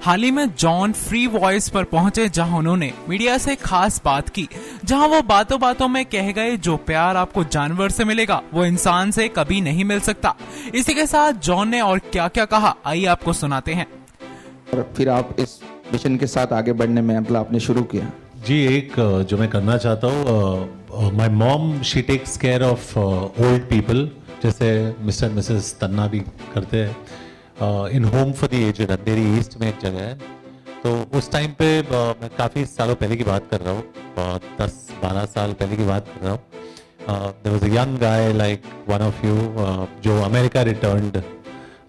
हाल ही में John free voice पर पहुंचे, जहां उन्होंने मीडिया से खास बात की, जहां वो बातों बातों में कह गए जो प्यार आपको जानवर से मिलेगा वो इंसान से कभी नहीं मिल सकता। इसी के साथ जॉन ने और क्या क्या कहा, आइए आपको सुनाते हैं। और फिर आप इस मिशन के साथ आगे बढ़ने में मतलब आपने शुरू किया। जी, एक जो मैं करना चाहता हूँ, my mom she takes care of old people, जैसे मिस्टर मिसेस तन्ना भी करते हैं। In home for the aged, Andheri east में एक जगह है। तो उस टाइम पे मैं काफ़ी सालों पहले की बात कर रहा हूँ, 10-12 साल पहले की बात कर रहा हूँ। There was a young guy like one of you, जो अमेरिका रिटर्न्ड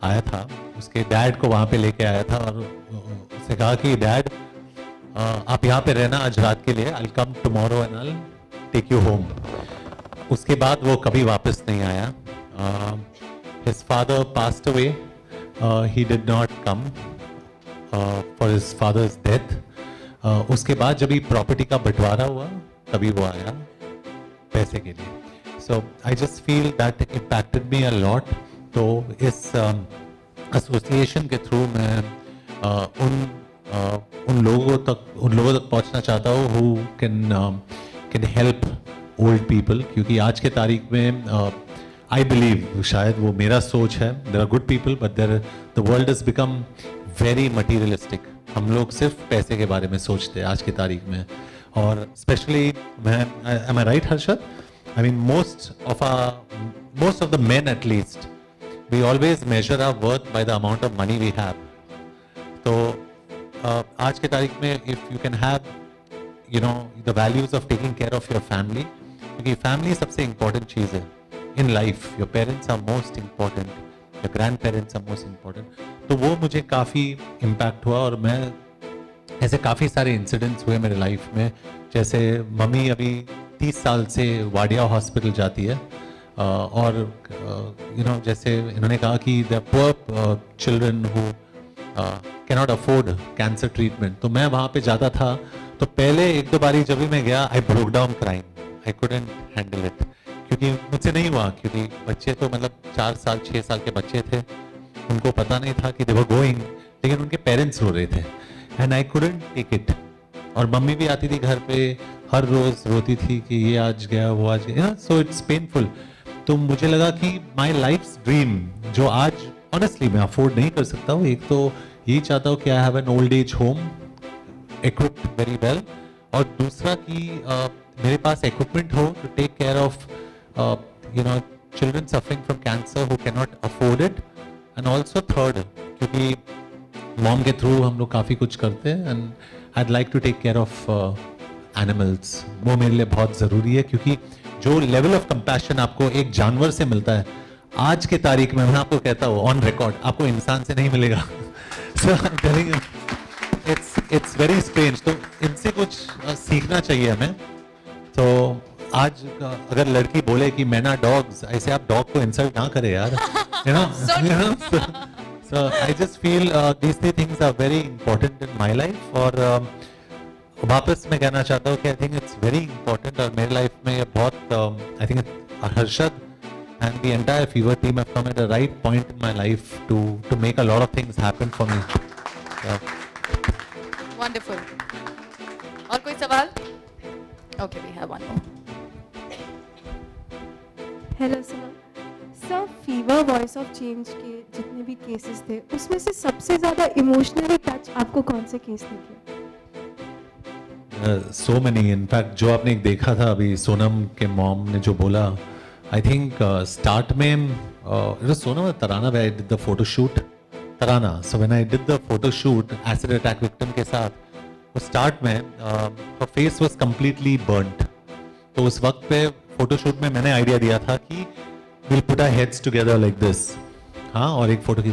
आया था। उसके डैड को वहाँ पे लेके आया था और उसने कहा कि डैड, आप यहाँ पे रहना आज रात के लिए, I will come tomorrow and I will take you home. उसके बाद वो कभी वापस नहीं आया। His father passed away, he did not come for his father's death. उसके बाद जब प्रॉपर्टी का बंटवारा हुआ तभी वो आया पैसे के लिए। So I just feel that impacted me a lot. तो इस एसोसिएशन के थ्रू मैं उन लोगों तक पहुंचना चाहता हूँ who can help old people, क्योंकि आज के तारीख में I believe, शायद वो मेरा सोच है, there are good people but the world has become very materialistic. हम लोग सिर्फ पैसे के बारे में सोचते हैं आज की तारीख में। और especially am I right Harshad? I mean most of the men at least, we always measure our worth by the amount of money we have. तो आज के तारीख में if you can have the values of taking care of your family, क्योंकि family सबसे important चीज़ है in life. Your parents are most important, your grandparents are most important. तो वो मुझे काफ़ी इम्पैक्ट हुआ और मैं ऐसे काफ़ी सारे इंसिडेंट्स हुए मेरे लाइफ में। जैसे मम्मी अभी 30 साल से वाडिया हॉस्पिटल जाती है और जैसे इन्होंने कहा कि the poor children who cannot afford cancer treatment, तो मैं वहाँ पे जाता था। तो पहले एक दो बारी जब भी मैं गया, I broke down crime, I couldn't handle it, क्योंकि मुझसे नहीं हुआ। क्योंकि बच्चे तो मतलब 4 साल 6 साल के बच्चे थे, उनको पता नहीं था कि दे वर गोइंग, लेकिन उनके पेरेंट्स रो रहे थे and I couldn't take it. और मम्मी भी आती थी घर पे, हर रोज रोती थी कि ये आज गया वो आज गया, सो इट्स पेनफुल। तो मुझे लगा कि माई लाइफ्स ड्रीम जो आज ऑनेस्टली मैं अफोर्ड नहीं कर सकता हूँ, एक तो यही चाहता हूँ कि I have an old age home equipped very well, और दूसरा कि मेरे पास इक्विपमेंट हो to take care of children suffering from cancer who cannot afford it, and also third क्योंकि मॉम के थ्रू हम लोग काफ़ी कुछ करते हैं and I'd like to take care of animals. वो मेरे लिए बहुत ज़रूरी है, क्योंकि जो लेवल ऑफ कंपैशन आपको एक जानवर से मिलता है आज के तारीख में, मैं आपको कहता हूँ ऑन रिकॉर्ड, आपको इंसान से नहीं मिलेगा। So I'm telling you, it's very strange. तो इनसे कुछ सीखना चाहिए हमें। तो आज अगर लड़की बोले कि मैना डॉग्स, ऐसे आप डॉग को इंसल्ट ना करें यार, you know? So I just feel these three things are very important in my life. और वापस मैं कहना चाहता हूँ कि I think it's very important, और मेरी लाइफ में ये बहुत I think Harshad and the entire Fever team have come at the right point in my life to make a lot of things happen for me. Wonderful. और कोई सवाल? Okay, we have one more. Hello sir, fever voice of change के जितने भी cases थे उसमें से सबसे ज्यादा इमोशनली टच आपको कौन से केस लगे? सो मेनी, इनफैक्ट जो आपने एक देखा था अभी सोनम के मॉम ने जो बोला, आई थिंक स्टार्ट में Sonam Tarana when I did the photoshoot, Tarana, so when I did the photoshoot acid attack victim के साथ, वो स्टार्ट में her face was completely burned. तो उस वक्त पे फोटोशूट में मैंने आइडिया दिया था कि will put our heads together like this, हाँ, और एक फोटो की,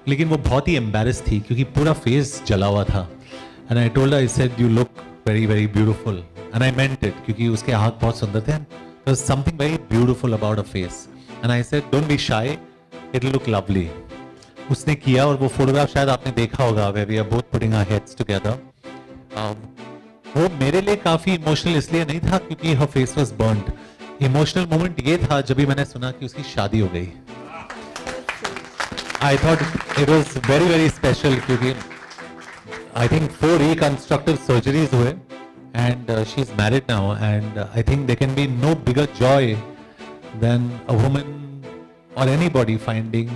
लेकिन वो बहुत ही एम्बैरेस थी क्योंकि पूरा फेस जला हुआ था। And I told her, I said you look very very beautiful, and I meant it, क्योंकि उसके हाथ बहुत सुंदर थे। There was something very beautiful about her face, and I said, "Don't be shy. It'll look lovely." उसने किया, और वो फोटोग्राफ शायद आपने देखा होगा, where we are both putting our heads together. वो मेरे लिए काफी इमोशनल इसलिए नहीं था क्योंकि her face was burnt. Emotional moment ये था जब भी मैंने सुना कि उसकी शादी हो गई। I thought it was very very special, क्योंकि I think 4 reconstructive surgeries हुए, and she's married now, and I think there can be no bigger joy than a woman or anybody finding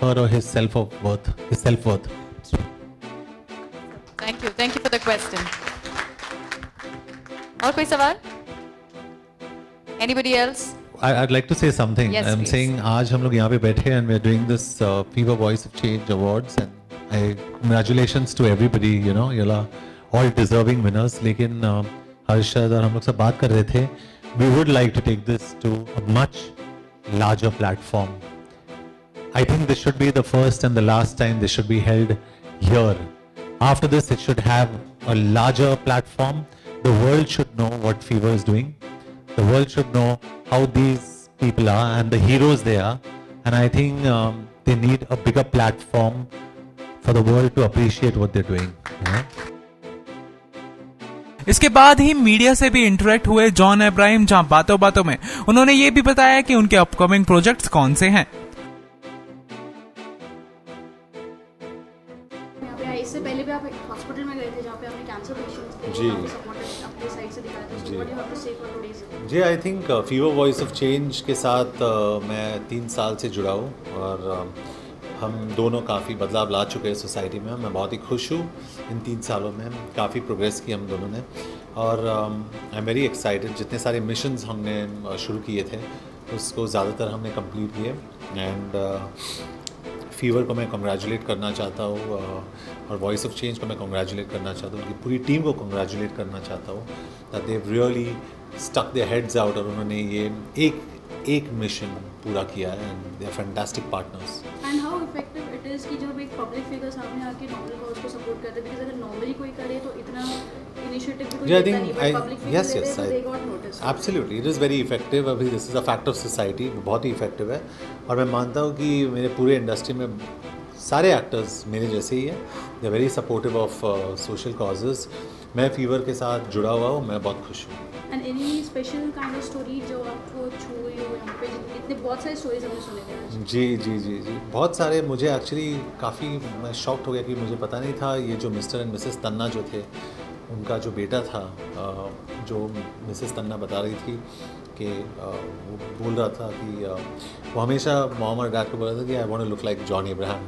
her or his self-worth. Thank you for the question. और कोई सवाल? Anybody else? I'd like to say something. Yes, I'm please. saying आज हम लोग यहाँ पे बैठे and we're doing this Fever Voice of Change Awards, and congratulations to everybody. You know, you're all deserving winners. लेकिन हर्षद और हम लोग सब बात कर रहे थे. We would like to take this to a much larger platform. I think this should be the first and the last time this should be held here. After this, it should have a larger platform. The world should know what Fever is doing. The world should know how these people are and the heroes they are. And I think they need a bigger platform for the world to appreciate what they're doing. You know? इसके बाद ही media से भी interact हुए John Abraham, जहां बातों बातों में उन्होंने ये भी बताया कि उनके अपकमिंग प्रोजेक्ट्स कौन से हैं। इससे पहले भी आप हॉस्पिटल में गए थे जहाँ पे आपने कैंसर पेशेंट्स के जी। सपोर्टेड अपने साइड से दिखाया था। जी। What you have to say for today's? जी, I think Fever voice of change के साथ मैं 3 साल से जुड़ा हूँ, और हम दोनों काफ़ी बदलाव ला चुके हैं सोसाइटी में। मैं बहुत ही खुश हूँ, इन 3 सालों में काफ़ी प्रोग्रेस की हम दोनों ने, और आई एम वेरी एक्साइटेड। जितने सारे मिशंस हमने शुरू किए थे उसको ज़्यादातर हमने कंप्लीट किए, एंड फीवर को मैं कंग्रेचुलेट करना चाहता हूँ, और वॉइस ऑफ चेंज को मैं कंग्रेचुलेट करना चाहता हूँ, उनकी पूरी टीम को कंग्रेचुलेट करना चाहता हूँ that they really stuck their heads out, और उन्होंने ये एक मिशन पूरा किया है, and they are fantastic partners. And how effective it is कि जब एक पब्लिक फिगर सामने आके नॉर्मल कॉज को सपोर्ट करते हैं, बिकॉज अगर नॉर्मली कोई करे तो इतना इनिशिएटिव भी कोई Yeah, I लेता think नहीं, बट पब्लिक फिगर yes, लेते yes, हैं तो they got notice. absolutely, it is very effective. अभी this is a fact of society, बहुत ही इफेक्टिव है, और मैं मानता हूँ कि मेरे पूरे इंडस्ट्री में सारे एक्टर्स मेरे जैसे ही हैं, they are very supportive of social causes. मैं फीवर के साथ जुड़ा हुआ हूँ, मैं बहुत खुश हूँ। And any special kind of story जो आपको छुई हो यहाँ पे? इतने बहुत सारे स्टोरीज हमने सुने थे आज। जी, बहुत सारे। मुझे एक्चुअली काफ़ी मैं शॉक्ड हो गया कि मुझे पता नहीं था ये जो मिस्टर एंड मिसेस तन्ना जो थे, उनका जो बेटा था, जो मिसेस तन्ना बता रही थी कि वो बोल रहा था कि वो हमेशा मॉम और डैड को बोल रहा था कि I want to look like John Abraham.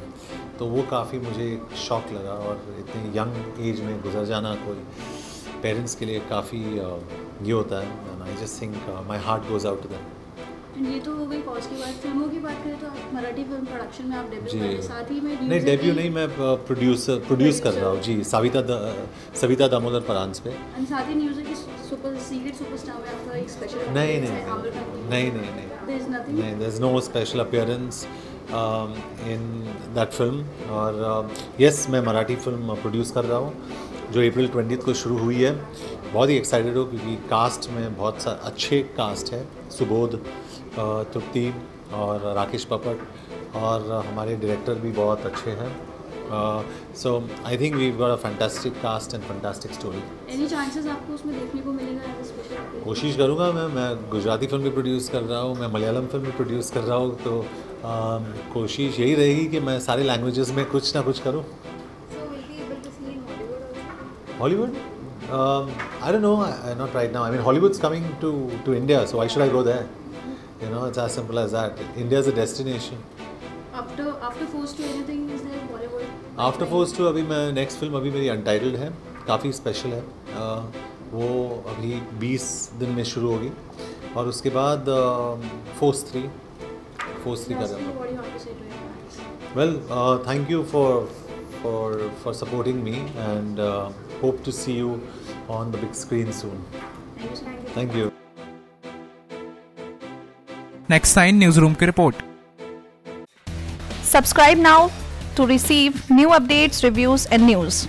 तो वो काफ़ी मुझे शॉक लगा, और इतने यंग एज में गुजर जाना कोई पेरेंट्स के लिए काफ़ी ये होता है, and I just think my heart goes out to them. एंड ये तो हो गई कॉज की बात। फिल्मों की बात करें तो आप मराठी फिल्म प्रोडक्शन में आप डेब्यू कर रहे हैं, साथ ही में नहीं डेब्यू नहीं, मैं प्रोड्यूस कर रहा हूँ जी, सविता दामोदर परांज पे। एंड साथ ही न्यूज़ है कि सीक्रेट सुपरस्टार में आपका एक स्पेशल नहीं, there is nothing. There is no special appearance in that film, और यस, मैं मराठी फिल्म प्रोड्यूस कर रहा हूँ जो अप्रैल 20 को शुरू हुई है। बहुत ही एक्साइटेड हो, क्योंकि कास्ट में बहुत अच्छे कास्ट है, सुबोध, तृप्ति और राकेश पपट, और हमारे डायरेक्टर भी बहुत अच्छे हैं। So I think we got a fantastic cast and fantastic story. Any chances आपको उसमें देखने को मिलेगा एज अ स्पेशल? कोशिश करूँगा। मैं गुजराती फिल्म भी प्रोड्यूस कर रहा हूँ, मैं मलयालम फिल्म भी प्रोड्यूस कर रहा हूँ, तो कोशिश यही रहेगी कि मैं सारे लैंग्वेजेस में कुछ ना कुछ करूँ। Hollywood? I don't know. Not right now. I mean, Hollywood's coming to India, so why should I go there? You know, it's as simple as that. India is a destination. After Force 2 anything is there Bollywood? After Force 2 अभी मैं next film अभी मेरी untitled है, काफ़ी special है। वो अभी 20 दिन में शुरू होगी, और उसके बाद Force 3 कर रहा हूँ। What do you have to say to your fans? Well, thank you for supporting me, and hope to see you on the big screen soon. Thank you. Next 9 news room की report. Subscribe now to receive new updates, reviews and news.